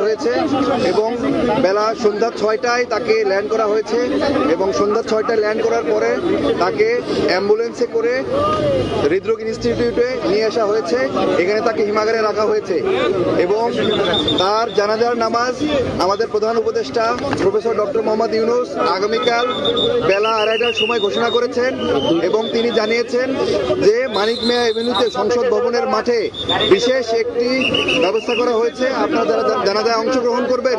হয়েছে এবং বেলা সন্ধ্যা 6টায় তাকে ল্যান্ড করা হয়েছে এবং সন্ধ্যা 6টায় ল্যান্ড করার পরে তাকে অ্যাম্বুলেন্সে করে হৃদরোগ ইনস্টিটিউটে নিয়ে আসা হয়েছে। এখানে তাকে হিমাগারে রাখা হয়েছে এবং তার জানাজার নামাজ আমাদের প্রধান উপদেষ্টা প্রফেসর ডক্টর মোহাম্মদ ইউনূস আগামীকাল বেলা 2:30টার সময় ঘোষণা করেছেন এবং তিনি জানিয়েছেন যে মানিক মিয়া এভিনিউতে সংসদ ভবনের মাঠে বিশেষ একটি ব্যবস্থা করা হয়েছে। আপনারা যারা জানাজায় অংশগ্রহণ করবেন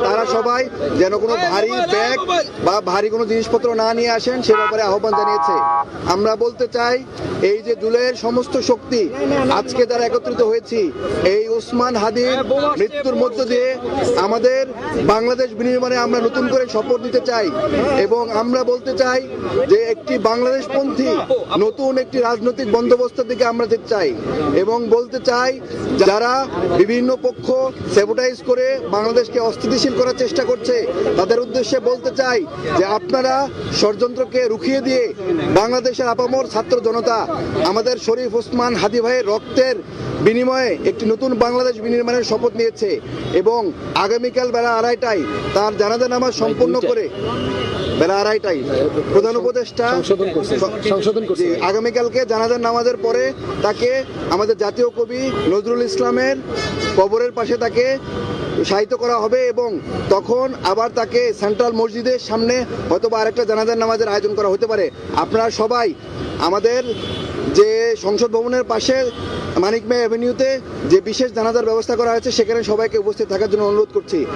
তারা সবাই যেন কোনো ভারী ব্যাগ বা ভারী কোনো জিনিসপত্র না নিয়ে আসেন সে ব্যাপারে আহ্বান জানিয়েছে। আমরা বলতে চাই এই যে জুলাইয়ের সমস্ত শক্তি আজকে যারা একত্রিত হয়েছি এই ওসমান হাদির মৃত্যুর মধ্য দিয়ে আমাদের বাংলাদেশ বিনির্মাণে আমরা নতুন করে শপথ নিতে চাই এবং আমরা বলতে চাই যে একটি বাংলাদেশপন্থী নতুন একটি রাজনৈতিক বন্দোবস্তের দিকে আমরা যেতে চাই এবং বলতে চাই যারা বিভিন্ন পক্ষ স্যাবোটাইজ করে বাংলাদেশকে অস্থিতিশীল করার চেষ্টা করছে তাদের উদ্দেশ্যে বলতে চাই যে আপনারা ষড়যন্ত্রকে রুখিয়ে দিয়ে বাংলাদেশের আপামর ছাত্র জনতা আমাদের শরীফ ওসমান হাদি ভাইয়ের রক্তের বিনিময়ে একটি নতুন বাংলাদেশ বিনির্মাণের শপথ নিয়েছে এবং আগামীকাল বেলা 2:30টায় তার জানাজা নামাজ সম্পন্ন করে বেলা 2:30টায় প্রধান উপদেষ্টা আগামীকালকে জানাজার নামাজের পরে তাকে আমাদের জাতীয় কবি নজরুল ইসলামের কবরের পাশে তাকে শায়িত করা হবে এবং তখন আবার তাকে সেন্ট্রাল মসজিদের সামনে হয়তোবা আরেকটা জানাজার নামাজের আয়োজন করা হতে পারে। আপনারা সবাই আমাদের যে সংসদ ভবনের পাশে মানিক মিয়া এভিনিউতে যে বিশেষ জানাজার ব্যবস্থা করা হয়েছে সেখানে সবাইকে উপস্থিত থাকার জন্য অনুরোধ করছি।